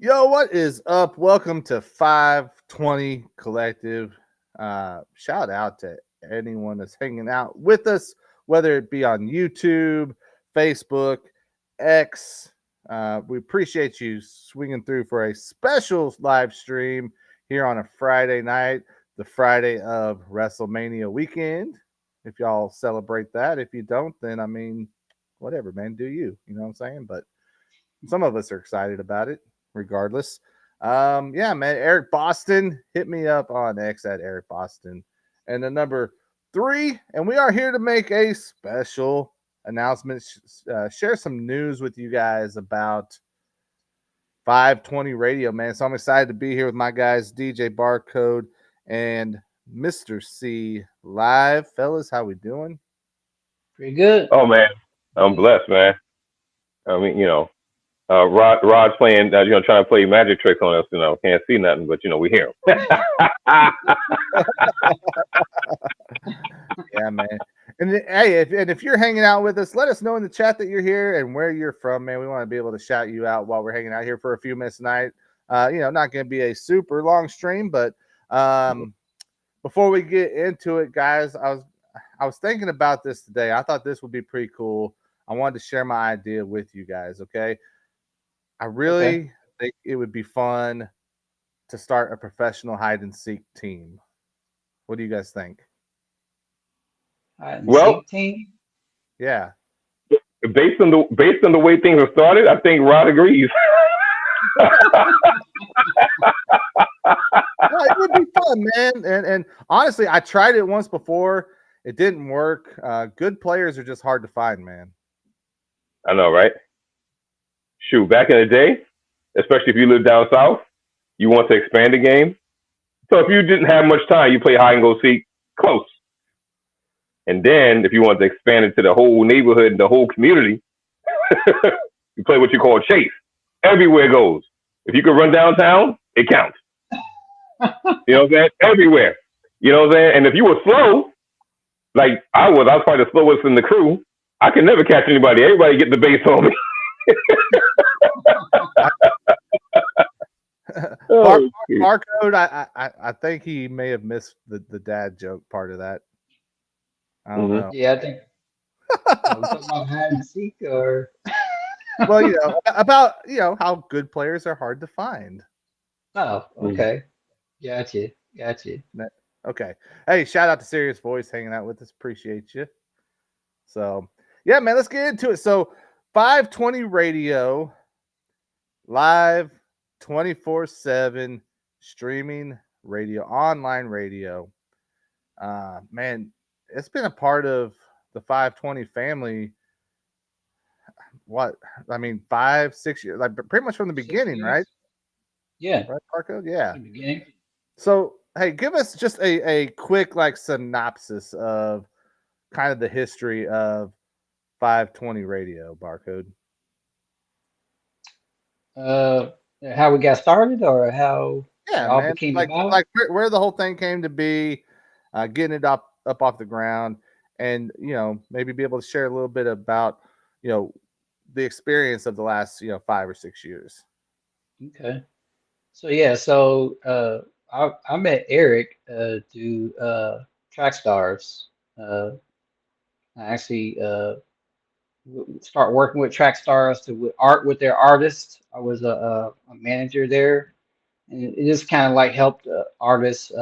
Yo, what is up? Welcome to 520 Collective. Shout out to anyone that's hanging out with us, whether it be on YouTube, Facebook, X. We appreciate you swinging through for a special live stream here on a Friday night, the Friday of WrestleMania weekend. If y'all celebrate that, if you don't, then I mean, whatever, man, do you? You know what I'm saying? But some of us are excited about it, regardless. Yeah, man. Eric Boston, hit me up on X at Eric Boston. And the number 3, and we are here to make a special announcement, share some news with you guys about 520 Radio, man. So I'm excited to be here with my guys, DJ Barcode and Mr. C live. Fellas, how we doing? Pretty good. Oh man, I'm blessed, man. I mean, Rod's playing, trying to play magic tricks on us. Can't see nothing, but we hear him. Yeah, man. And hey, if you're hanging out with us, let us know in the chat that you're here and where you're from, man. We want to be able to shout you out while we're hanging out here for a few minutes tonight. Not going to be a super long stream, but before we get into it, guys, I was thinking about this today. I thought this would be pretty cool. I wanted to share my idea with you guys, okay? I really think it would be fun to start a professional hide and seek team. What do you guys think? Well, team? Yeah. Based on the way things are started, I think Rod agrees. It would be fun, man. And honestly, I tried it once before. It didn't work. Good players are just hard to find, man. I know, right? Shoot, back in the day, especially if you live down south, you want to expand the game. So if you didn't have much time, you play hide and go seek close. And then if you want to expand it to the whole neighborhood and the whole community, you play what you call chase. Everywhere goes. If you can run downtown, it counts. You know what I'm saying? Everywhere. You know what I'm saying? And if you were slow, like I was probably the slowest in the crew, I could never catch anybody. Everybody get the base on me. Barcode, I think he may have missed the dad joke part of that. I don't know. Yeah, I think talking about hide and seek or well, about how good players are hard to find. oh, okay. Gotcha. Okay. Hey, shout out to Serious Voice hanging out with us. Appreciate you. So, yeah, man, let's get into it. So, 520 Radio, live, 24/7, streaming radio, online radio. Man, it's been a part of the 520 family. 5, 6 years, like pretty much from the beginning, right? Yeah. Right, Barcode? Yeah. From the beginning. So, hey, give us just a quick synopsis of kind of the history of 520 Radio, Barcode. How we got started or how it all became about? Like where the whole thing came to be, getting it up off the ground, and maybe be able to share a little bit about the experience of the last 5 or 6 years. Okay. So I met Eric through Track Stars. I actually start working with Track Stars with their artists. I was a manager there, and it just kind of like helped artists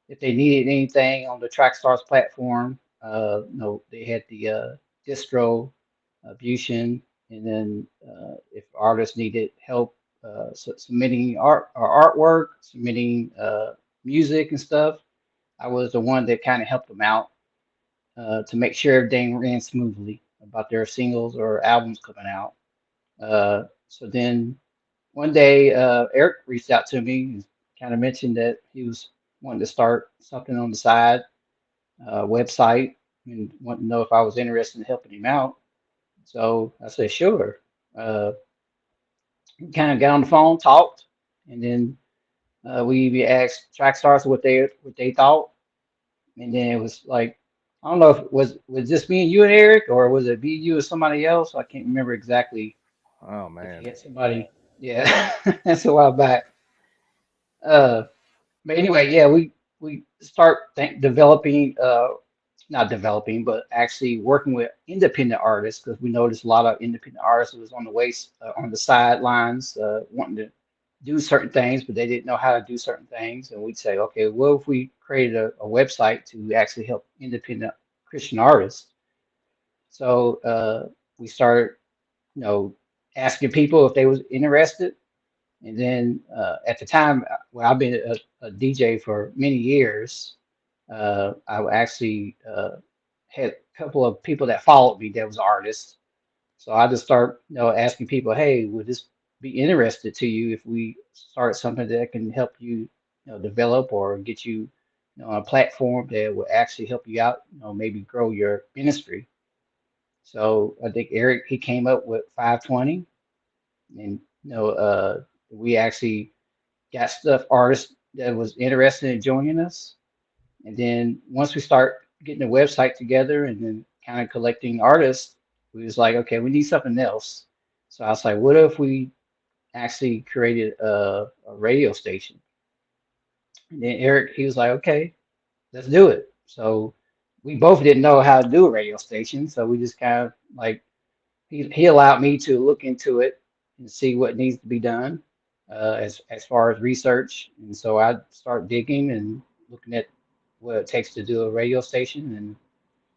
if they needed anything on the Track Stars platform. They had the distro Bution, and then if artists needed help submitting art or artwork, submitting music and stuff, I was the one that kind of helped them out to make sure everything ran smoothly about their singles or albums coming out. So then one day, Eric reached out to me and kind of mentioned that he was wanting to start something on the side website and wanted to know if I was interested in helping him out. So I said, sure. We kind of got on the phone, talked, and then we asked Track Stars what they thought, and then it was like, I don't know if it was just me and you and Eric, or was it be you or somebody else? I can't remember exactly. Oh man, get somebody Yeah, that's a while back. Uh, but anyway, yeah, we start developing, not developing, but actually working with independent artists because we noticed a lot of independent artists was on the waist, on the sidelines, wanting to do certain things, but they didn't know how to do certain things. And we'd say, okay, well, if we created a website to actually help independent Christian artists, so we started, you know, asking people if they was interested. And then at the time, well, I've been a DJ for many years. I actually had a couple of people that followed me that was artists. So I just start, asking people, hey, would this be interested to you if we start something that can help you, develop or get you, on a platform that will actually help you out, maybe grow your ministry. So I think Eric, he came up with 520, and we actually got stuff artists that was interested in joining us. And then once we start getting the website together and then kind of collecting artists, we was like, okay, we need something else. So I was like, what if we actually created a radio station? And then Eric, he was like, okay, let's do it. So we both didn't know how to do a radio station. So we just kind of like, he allowed me to look into it and see what needs to be done as far as research. And so I start digging and looking at what it takes to do a radio station. And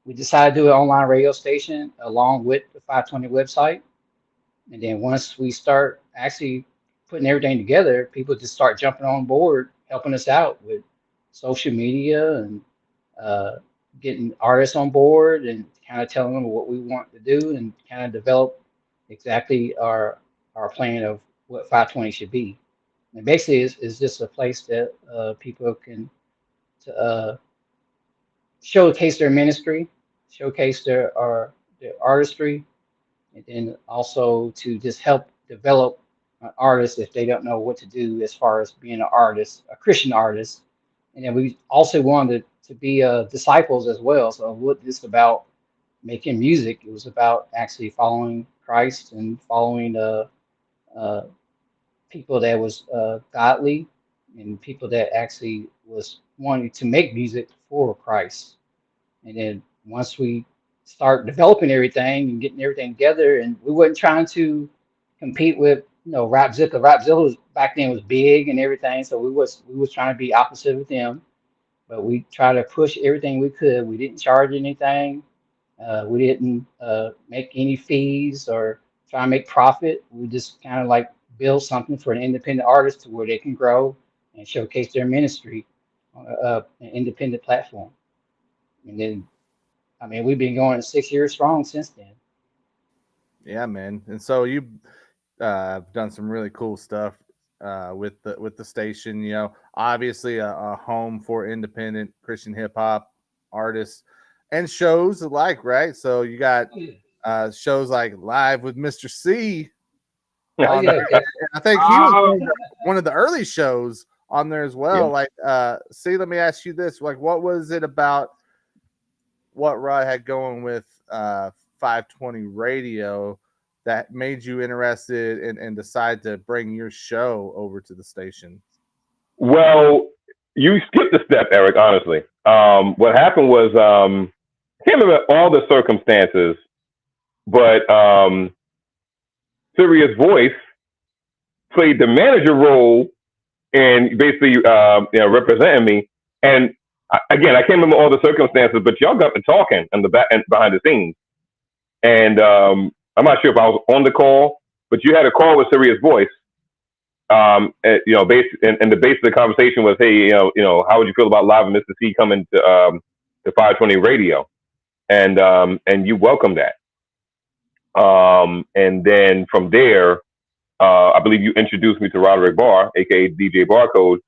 we decided to do an online radio station along with the 520 website. And then once we start actually putting everything together, people just start jumping on board, helping us out with social media and uh, getting artists on board and kind of telling them what we want to do and kind of develop exactly our plan of what 520 should be. And basically, is just a place that people can to, showcase their ministry, showcase their artistry, and then also to just help develop an artist if they don't know what to do as far as being an artist, a Christian artist. And then we also wanted to be disciples as well. So it wasn't just about making music; it was about actually following Christ and following uh, people that was godly and people that actually was wanting to make music for Christ. And then once we start developing everything and getting everything together, and we weren't trying to compete with, Rapzilla. Rapzilla was back then was big and everything, so we was trying to be opposite with them. But we try to push everything we could. We didn't charge anything. We didn't make any fees or try to make profit. We just kind of like build something for an independent artist to where they can grow and showcase their ministry on an independent platform. And then I mean, we've been going 6 years strong since then. Yeah, man. And so you done some really cool stuff with the station. You know, obviously a home for independent Christian hip hop artists and shows alike, right? So you got Oh yeah, shows like Live with Mr. C oh on yeah, there. And I think he was one of the early shows on there as well. Yeah. Like, see, let me ask you this: like, what was it about what Rod had going with 520 Radio that made you interested and decide to bring your show over to the station? Well, you skipped a step, Eric. Honestly, what happened was I can't remember all the circumstances, but Sirius Voice played the manager role and basically representing me. And again, I can't remember all the circumstances, but y'all got to talking in the back and behind the scenes. And I'm not sure if I was on the call, but you had a call with Sirius Voice. And the base of the conversation was, hey, how would you feel about Live and Mr. C coming to 520 Radio? And you welcomed that. And then from there, I believe you introduced me to Roderick Barr, aka DJ Barcode,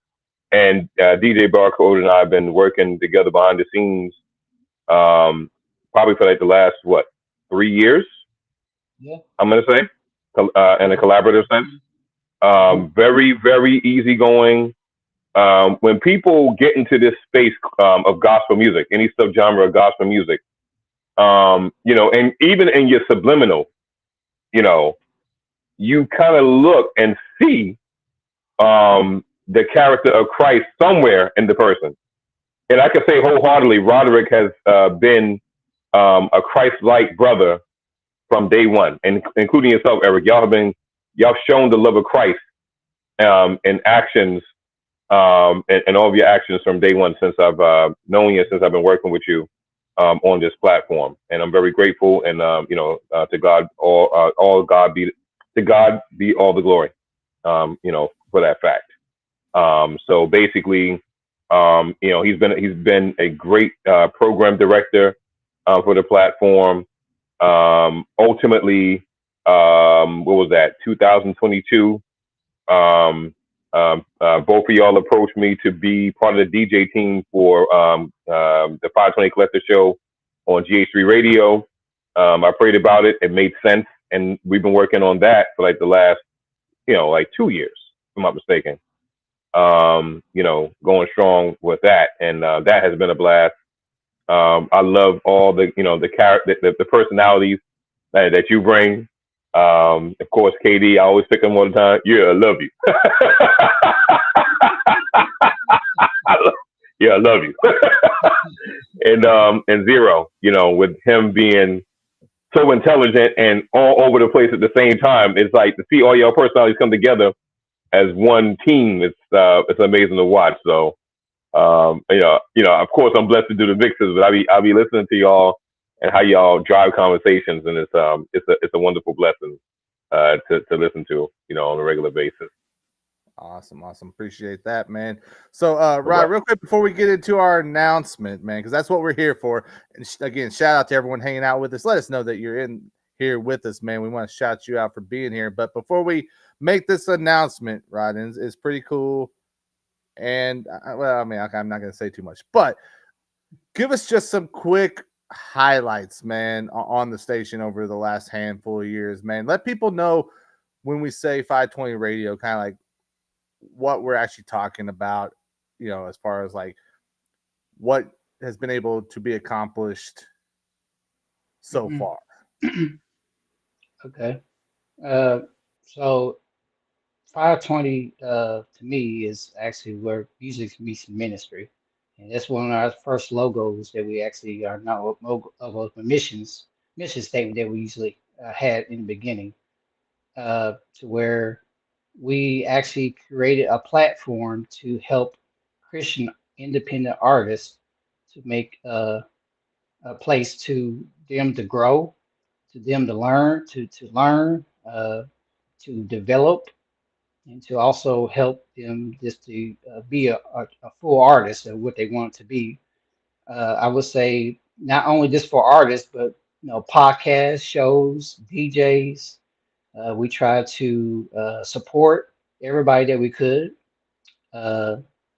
and DJ Barcode and I have been working together behind the scenes, probably for like the last 3 years. yeah. I'm gonna say, in a collaborative sense. Very, very easygoing. When people get into this space of gospel music, any subgenre of gospel music, and even in your subliminal, you kind of look and see the character of Christ somewhere in the person. And I can say wholeheartedly, Roderick has been a Christ-like brother from day one, and including yourself, Eric. Y'all shown the love of Christ in actions, and all of your actions from day one since I've known you, since I've been working with you on this platform. And I'm very grateful. And to God, all God be to God be all the glory. For that fact. So basically, he's been a great program director for the platform. Ultimately, what was that? 2022. Both of y'all approached me to be part of the DJ team for the 520 Collector Show on GH3 Radio. I prayed about it. It made sense, and we've been working on that for like the last, 2 years, if I'm not mistaken. Going strong with that, and that has been a blast. I love all the the personalities that you bring. Of course, KD, I always pick them all the time. Yeah, I love you. I love you. And Zero, with him being so intelligent and all over the place at the same time, it's like to see all your personalities come together as one team. It's amazing to watch. So, of course, I'm blessed to do the mixes, but I'll be listening to y'all and how y'all drive conversations, and it's a wonderful blessing to listen to, on a regular basis. Awesome. Appreciate that, man. So, Rod, real quick before we get into our announcement, man, because that's what we're here for. And again, shout out to everyone hanging out with us. Let us know that you're in here with us, man. We want to shout you out for being here. But before we make this announcement, Rod, and it's pretty cool. And I'm not going to say too much, but give us just some quick highlights, man, on the station over the last handful of years, man. Let people know when we say 520 Radio, kind of like what we're actually talking about, as far as like what has been able to be accomplished so far. Okay. So 520 to me is actually where music meets ministry. And that's one of our first logos that we actually are now of a mission statement that we usually had in the beginning, to where we actually created a platform to help Christian independent artists to make a place to them to grow, to them to learn, to develop, and to also help them just to be a full artist of what they want to be. I would say not only just for artists, but podcasts, shows, DJs. We try to support everybody that we could.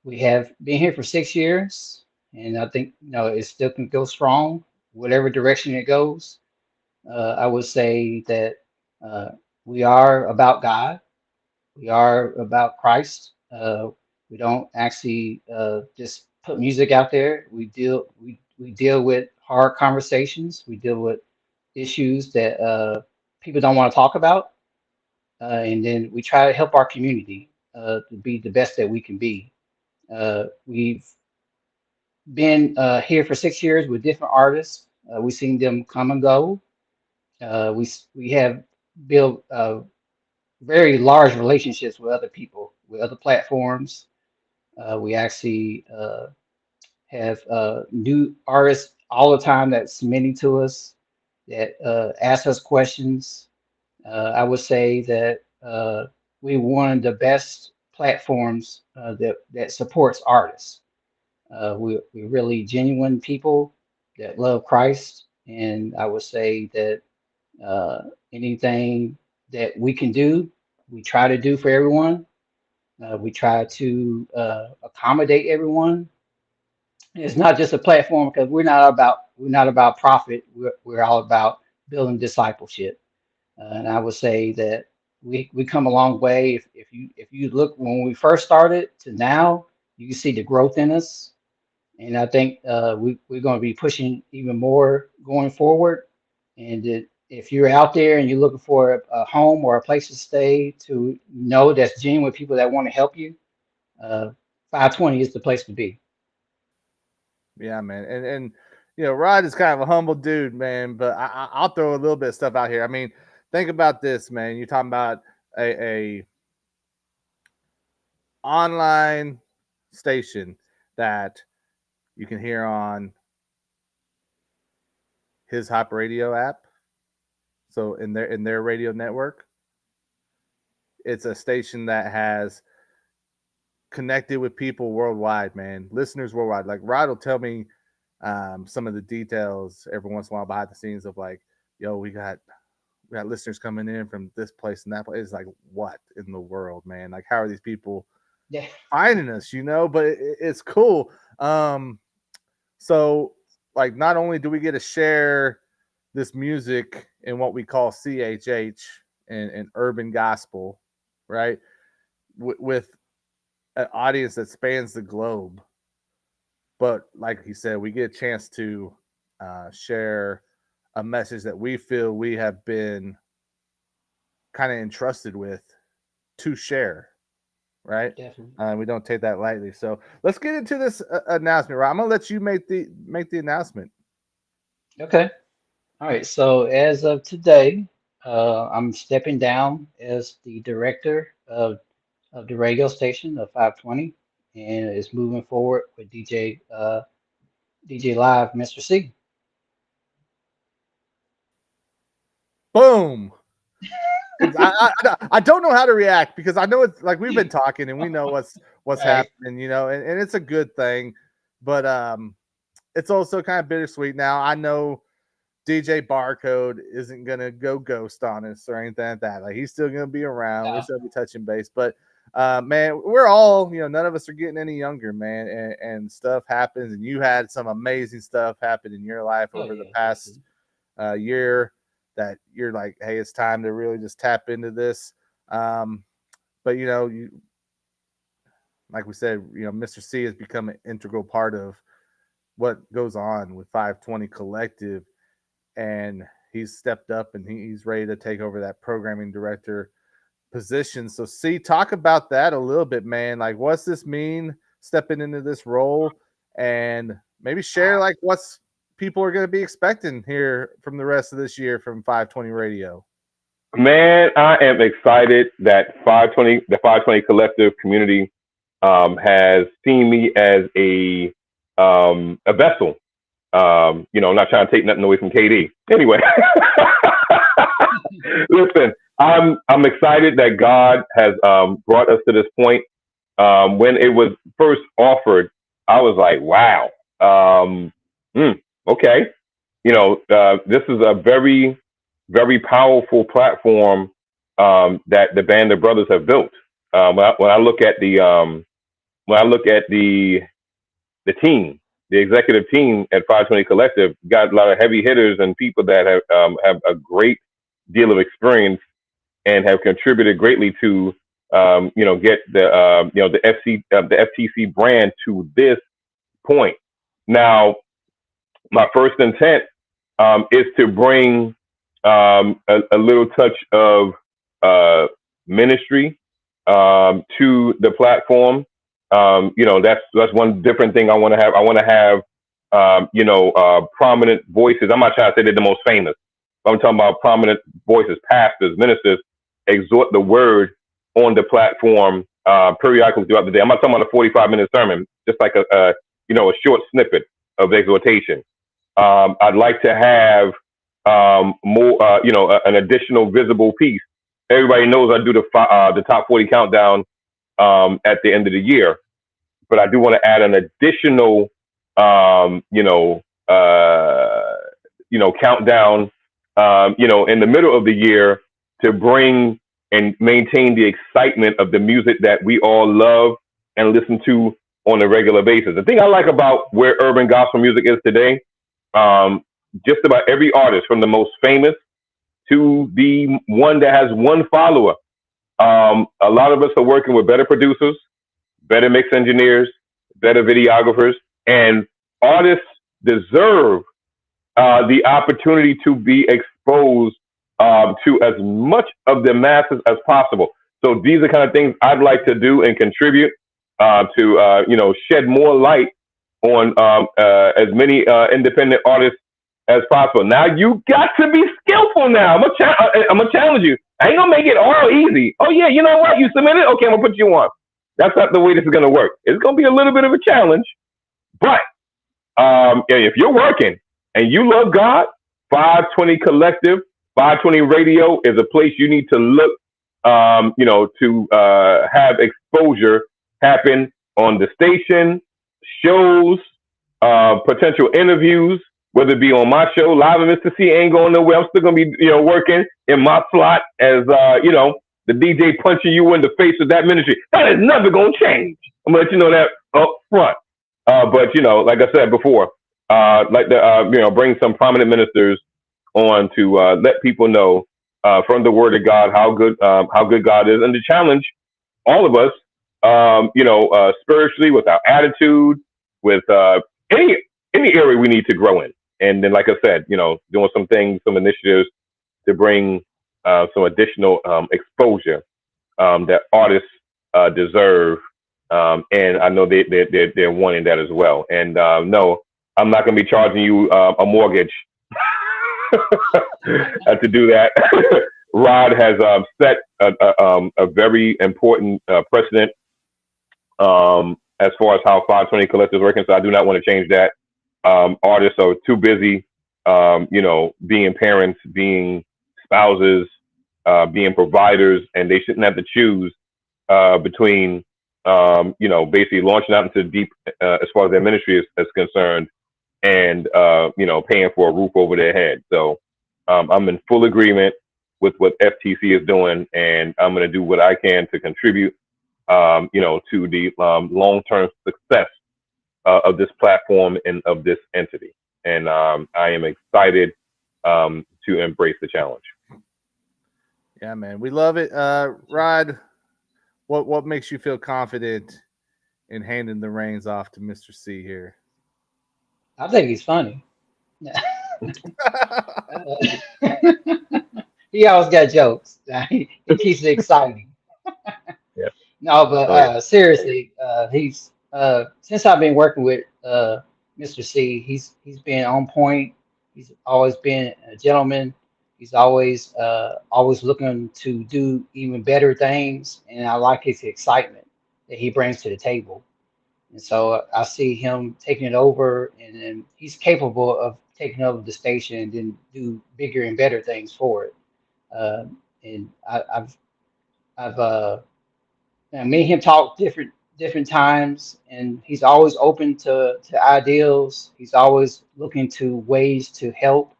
We have been here for 6 years, and I think it still can go strong, whatever direction it goes. I would say that we are about God. We are about Christ. We don't actually just put music out there. We deal with hard conversations. We deal with issues that people don't want to talk about, and then we try to help our community to be the best that we can be. We've been here for 6 years with different artists. We've seen them come and go. We have built very large relationships with other people, with other platforms. We actually have new artists all the time that's submitting to us, that ask us questions. I would say that we one of the best platforms that supports artists. We're really genuine people that love Christ, and I would say that anything that we can do, we try to do for everyone. We try to accommodate everyone. It's not just a platform because we're not about profit. We're all about building discipleship. And I would say that we come a long way. If you look when we first started to now, you can see the growth in us. And I think we're going to be pushing even more going forward. And if you're out there and you're looking for a home or a place to stay to know that's genuine people that want to help you, uh, 520 is the place to be. Yeah, man. And Rod is kind of a humble dude, man. But I'll throw a little bit of stuff out here. I mean, think about this, man. You're talking about a online station that you can hear on his Hype Radio app. So in their radio network, it's a station that has connected with people worldwide, man. Listeners worldwide. Like Rod will tell me some of the details every once in a while behind the scenes of like, yo, we got listeners coming in from this place and that place. It's like, what in the world, man? Like, how are these people Yeah. finding us? But it's cool. So like, not only do we get to share this music in what we call CHH and urban gospel, right? With an audience that spans the globe. But like he said, we get a chance to share a message that we feel we have been kind of entrusted with to share, right? Definitely. We don't take that lightly. So let's get into this announcement, right? I'm gonna let you make the announcement. Okay. All right. So as of today, I'm stepping down as the director of the radio station of 520, and it's moving forward with DJ Live, Mr. C. Boom. I don't know how to react because I know it's like we've been talking and we know what's Right. happening, and it's a good thing, but it's also kind of bittersweet. Now I know DJ Barcode isn't gonna go ghost on us or anything like that. Like he's still gonna be around. We're Yeah. still be touching base, but man, we're all none of us are getting any younger, man, and stuff happens. And you had some amazing stuff happen in your life Oh over the yeah. past year that you're like, hey, it's time to really just tap into this. But you like we said, Mr. C has become an integral part of what goes on with 520 Collective, and he's stepped up and he's ready to take over that programming director position. So, C, talk about that a little bit, man. Like, what's this mean stepping into this role, and maybe share like what's people are going to be expecting here from the rest of this year from 520 Radio. Man, I am excited that the 520 Collective community has seen me as a vessel. I'm not trying to take nothing away from KD. Anyway, listen, I'm excited that God has brought us to this point. When it was first offered, I was like, wow, okay. This is a very, very powerful platform that the Band of Brothers have built. When I look at the team, the executive team at 520 Collective, got a lot of heavy hitters and people that have a great deal of experience and have contributed greatly to get the FTC brand to this point. Now, my first intent is to bring a little touch of ministry to the platform. That's one different thing I want to have. I want to have prominent voices. I'm not trying to say they're the most famous. I'm talking about prominent voices, pastors, ministers, exhort the word on the platform periodically throughout the day. I'm not talking about a 45-minute sermon, just like a short snippet of exhortation. I'd like to have more, an additional visible piece. Everybody knows I do the top 40 countdown at the end of the year, but I do want to add an additional, countdown, in the middle of the year to bring and maintain the excitement of the music that we all love and listen to on a regular basis. The thing I like about where urban gospel music is today, just about every artist, from the most famous to the one that has one follower, a lot of us are working with better producers, better mix engineers, better videographers, and artists deserve the opportunity to be exposed to as much of the masses as possible. So these are kind of things I'd like to do and contribute to shed more light on as many independent artists as possible. Now you got to be skillful. Now I'm gonna challenge you. I ain't gonna make it all easy. Oh yeah, you know what? You submitted. Okay, I'm gonna put you on. That's not the way this is gonna work. It's gonna be a little bit of a challenge, but if you're working and you love God, 520 Collective, 520 Radio is a place you need to look. To have exposure happen on the station, shows, potential interviews, whether it be on my show, Live with Mr. C ain't going nowhere. I'm still going to be, working in my slot as, the DJ punching you in the face of that ministry. That is never going to change. I'm going to let you know that up front. But, like I said before, bring some prominent ministers on to let people know from the Word of God how good God is, and to challenge all of us, spiritually, with our attitude, with any area we need to grow in. And then, like I said, doing some things, some initiatives to bring some additional exposure that artists deserve. And I know they're wanting that as well. And no, I'm not going to be charging you a mortgage to do that. Rod has set a very important precedent as far as how 520 Collective is working. So I do not want to change that. Artists are too busy, being parents, being spouses, being providers, and they shouldn't have to choose between, basically launching out into deep as far as their ministry is concerned, and paying for a roof over their head. So I'm in full agreement with what FTC is doing, and I'm going to do what I can to contribute, to the long-term success of this platform and of this entity. And I am excited to embrace the challenge. Yeah, man, we love it. Rod, what makes you feel confident in handing the reins off to Mr. C here? I think he's funny. He always got jokes. He keeps it exciting. Yeah. No, but seriously, he's since I've been working with Mr. C, he's been on point. He's always been a gentleman. He's always looking to do even better things, and I like his excitement that he brings to the table. And so I see him taking it over, and he's capable of taking over the station and then do bigger and better things for it. And me and him talk different times, and he's always open to ideals. He's always looking to ways to help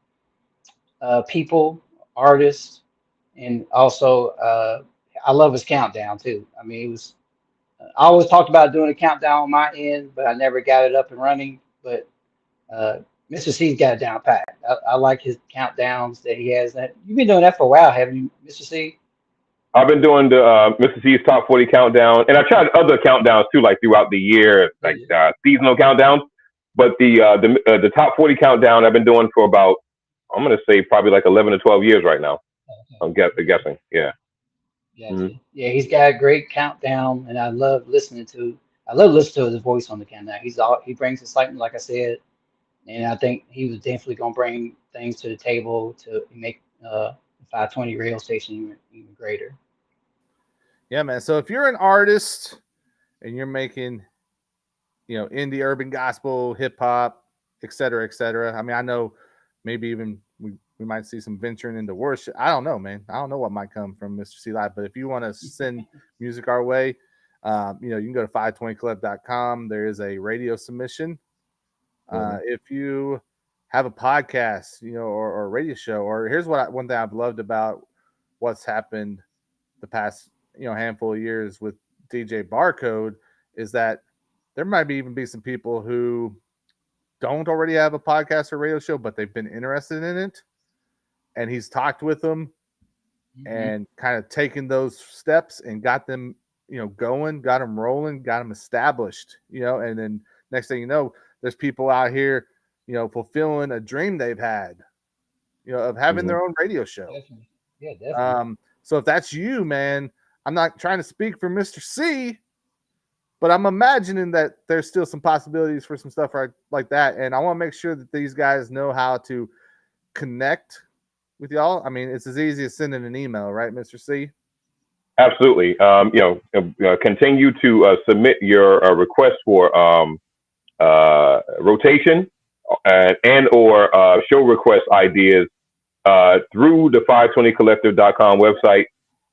people, artists, and also I love his countdown too. I mean, I always talked about doing a countdown on my end, but I never got it up and running. But Mr. C's got it down pat. I like his countdowns that he has. You've been doing that for a while, haven't you, Mr. C? I've been doing the Mr. C's Top 40 countdown, and I tried other countdowns too, like throughout the year, like seasonal countdowns. But the Top 40 countdown I've been doing for about, I'm gonna say probably like 11 to 12 years right now. Okay. I'm guessing, yeah. Yeah, yeah, he's got a great countdown, and I love listening to his voice on the countdown. He brings excitement, like I said, and I think he was definitely gonna bring things to the table to make 520 radio station even greater. Yeah, man. So if you're an artist and you're making, indie, urban gospel, hip hop, et cetera, et cetera. I mean, I know maybe even we might see some venturing into worship. I don't know, man. I don't know what might come from Mr. C Live, but if you want to send music our way, you can go to 520club.com. There is a radio submission. If you have a podcast, or a radio show, or here's one thing I've loved about what's happened the past, handful of years with DJ Barcode is that there might even be some people who don't already have a podcast or radio show, but they've been interested in it. And he's talked with them and kind of taken those steps and got them, going, got them rolling, got them established, and then next thing you know, there's people out here, fulfilling a dream they've had. of having their own radio show. Definitely. Yeah, definitely. So if that's you, man, I'm not trying to speak for Mr. C, but I'm imagining that there's still some possibilities for some stuff like that. And I want to make sure that these guys know how to connect with y'all. I mean, it's as easy as sending an email, right, Mr. C? Absolutely. Continue to submit your request for rotation and or show request ideas through the 520collective.com website.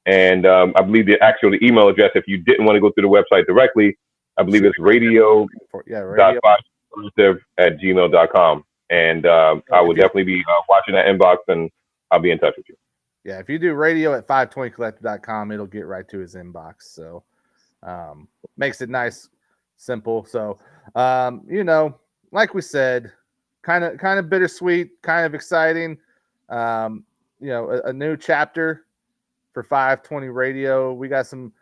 And I believe the email address, if you didn't want to go through the website directly, I believe it's radio.520collective@gmail.com. And I will definitely be watching that inbox, and I'll be in touch with you. Yeah, if you do radio@520collective.com, it'll get right to his inbox. So makes it nice, simple. So like we said, kind of bittersweet, kind of exciting. A new chapter for 520 Radio. We got some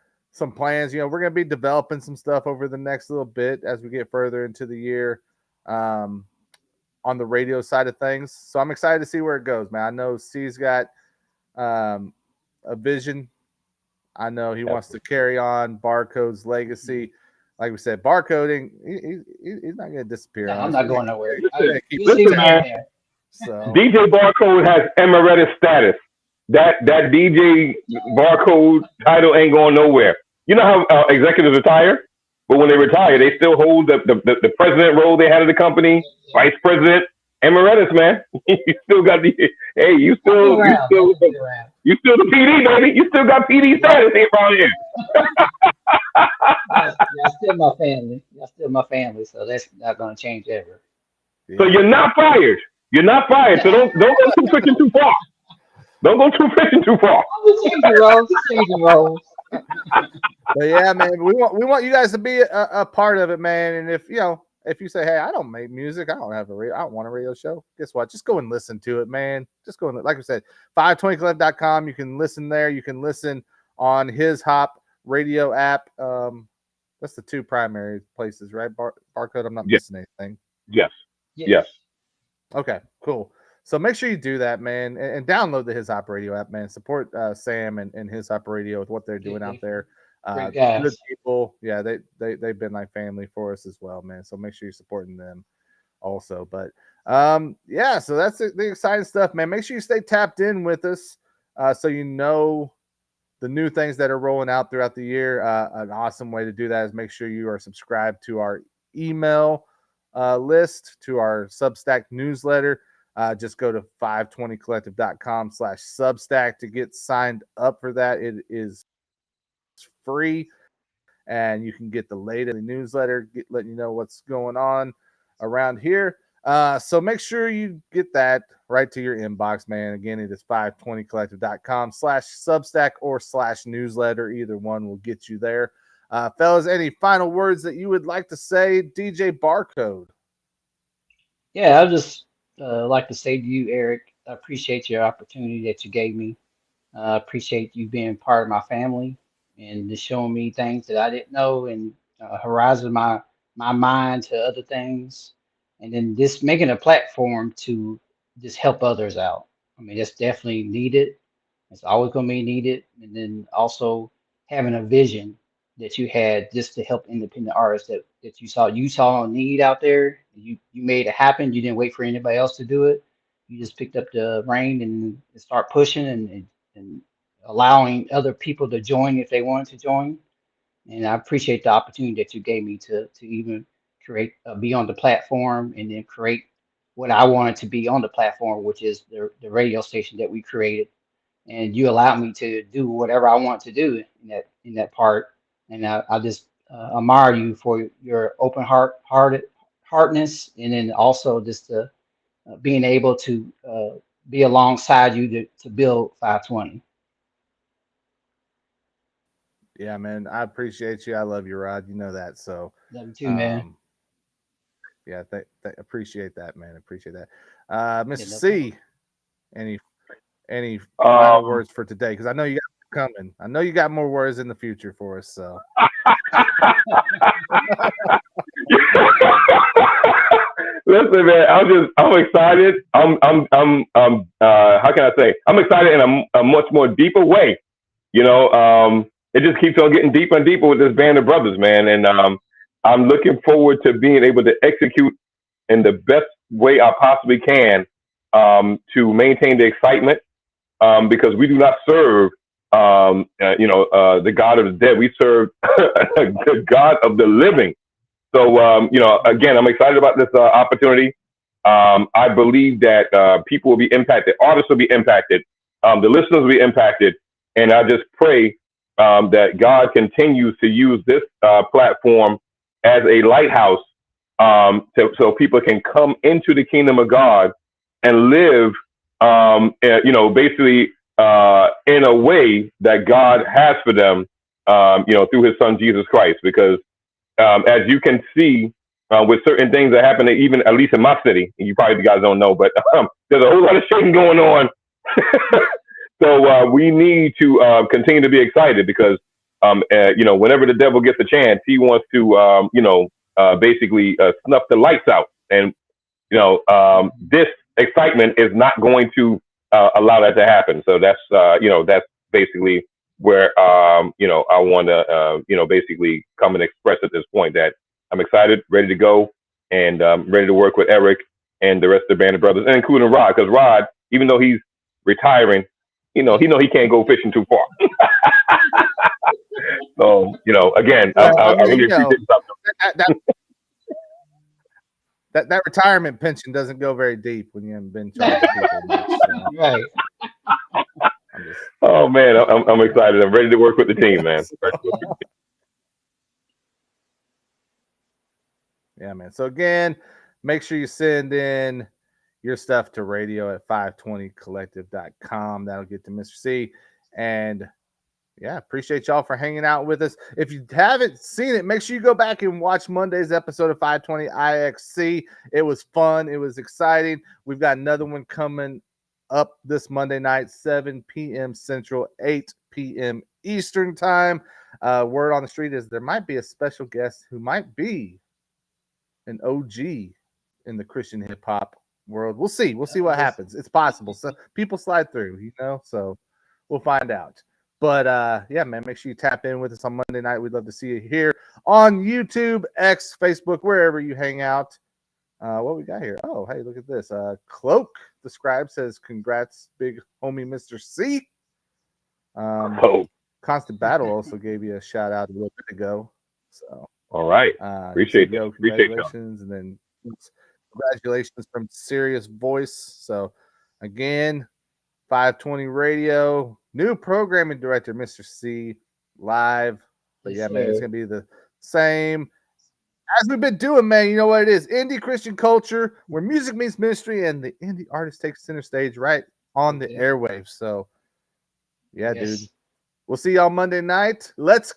plans. We're gonna be developing some stuff over the next little bit as we get further into the year on the radio side of things. So I'm excited to see where it goes, man. I know C's got a vision. I know he wants to carry on Barcode's legacy. Like we said, Barcode, he's not going to disappear. No, I'm not going nowhere. Listen, man. So. DJ Barcode has emeritus status. That DJ Barcode title ain't going nowhere. You know how executives retire, but when they retire, they still hold the president role they had at the company, vice president, emeritus, man. You still got the you still the PD, baby. You still got PD status around here. Y'all still my family. Y'all still my family, so that's not gonna change ever. So you're not fired. You're not fired. So don't go too fishing too far. Don't go too fishing too far. Changing roles. But yeah, man, we want you guys to be a part of it, man. And if you say, hey, I don't make music, I don't want a radio show, guess what? Just go and listen to it, man. Just go and, like I said, 520collective.com. You can listen there. You can listen on his Hop radio app. That's the two primary places, right? Barcode, I'm not missing anything. Yes. Okay, cool. So make sure you do that, man, and download the His Hop Radio app, man. Support Sam and His Hop Radio with what they're doing out there. Good people. Yeah, they've been like family for us as well, man. So make sure you're supporting them also. But so that's the exciting stuff, man. Make sure you stay tapped in with us so you know the new things that are rolling out throughout the year. An awesome way to do that is make sure you are subscribed to our email list, to our Substack newsletter. Just go to 520collective.com/Substack to get signed up for that. It is free, and you can get the latest newsletter, letting you know what's going on around here. So make sure you get that right to your inbox, man. Again, it is 520collective.com/Substack or /newsletter. Either one will get you there. Fellas, any final words that you would like to say? DJ Barcode. Yeah, I'll just like to say to you, Eric, I appreciate your opportunity that you gave me. I appreciate you being part of my family and just showing me things that I didn't know and horizon my mind to other things. And then just making a platform to just help others out. I mean, that's definitely needed. It's always going to be needed. And then also having a vision that you had just to help independent artists that you saw a need out there. You made it happen. You didn't wait for anybody else to do it. You just picked up the rein and start pushing and allowing other people to join if they wanted to join. And I appreciate the opportunity that you gave me to even create, be on the platform and then create what I wanted to be on the platform, which is the radio station that we created. And you allowed me to do whatever I want to do in that part. And I just admire you for your open heartedness, and then also just being able to be alongside you to build 520. Yeah, man, I appreciate you. I love you, Rod. You know that. So Love you too, man. Yeah, appreciate that, man. Appreciate that. Mr. C, any final words for today? Because I know you got coming. I know you got more words in the future for us. So Listen, man, I'm excited. How can I say? I'm excited in a much more deeper way. You know, it just keeps on getting deeper and deeper with this band of brothers, man. And I'm looking forward to being able to execute in the best way I possibly can to maintain the excitement because we do not serve, the God of the dead. We serve the God of the living. So, again, I'm excited about this opportunity. I believe that people will be impacted, artists will be impacted, the listeners will be impacted. And I just pray that God continues to use this platform as a lighthouse so people can come into the kingdom of God and live, basically in a way that God has for them, through his son, Jesus Christ. Because as you can see with certain things that happen, even at least in my city, and you probably guys don't know, but there's a whole lot of shaking going on. So we need to continue to be excited because, whenever the devil gets a chance, he wants to, basically snuff the lights out. And, this excitement is not going to allow that to happen. So that's basically where, I want to, basically come and express at this point that I'm excited, ready to go, and ready to work with Eric and the rest of the band of brothers, and including Rod, because Rod, even though he's retiring, he can't go fishing too far. So, again, I really appreciate that retirement pension doesn't go very deep when you haven't been charging people much. So. Right. Oh man, I'm excited. I'm ready to work with the team, man. Yeah, man. So again, make sure you send in your stuff to radio@FiveTwentyCollective.com. That'll get to Mr. C. And yeah, appreciate y'all for hanging out with us. If you haven't seen it, make sure you go back and watch Monday's episode of 520 IXC. It was fun. It was exciting. We've got another one coming up this Monday night, 7 p.m. Central, 8 p.m. Eastern time. Word on the street is there might be a special guest who might be an OG in the Christian hip hop world. We'll see. We'll see what happens. It's possible. So people slide through, so we'll find out. But yeah, man, make sure you tap in with us on Monday night. We'd love to see you here on YouTube, X, Facebook, wherever you hang out. What we got here? Oh, hey, look at this. Cloak the Scribe says, congrats, big homie Mr. C. Constant Battle also gave you a shout out a little bit ago. So all right. Appreciate that. Congratulations. And then congratulations from Serious Voice. So again, 520 Radio, new programming director, Mr. C, live. But yeah, man, it's gonna be the same as we've been doing, man. You know what it is? Indie Christian culture, where music meets ministry, and the indie artist takes center stage right on the airwaves. So yeah, dude. We'll see y'all Monday night. Let's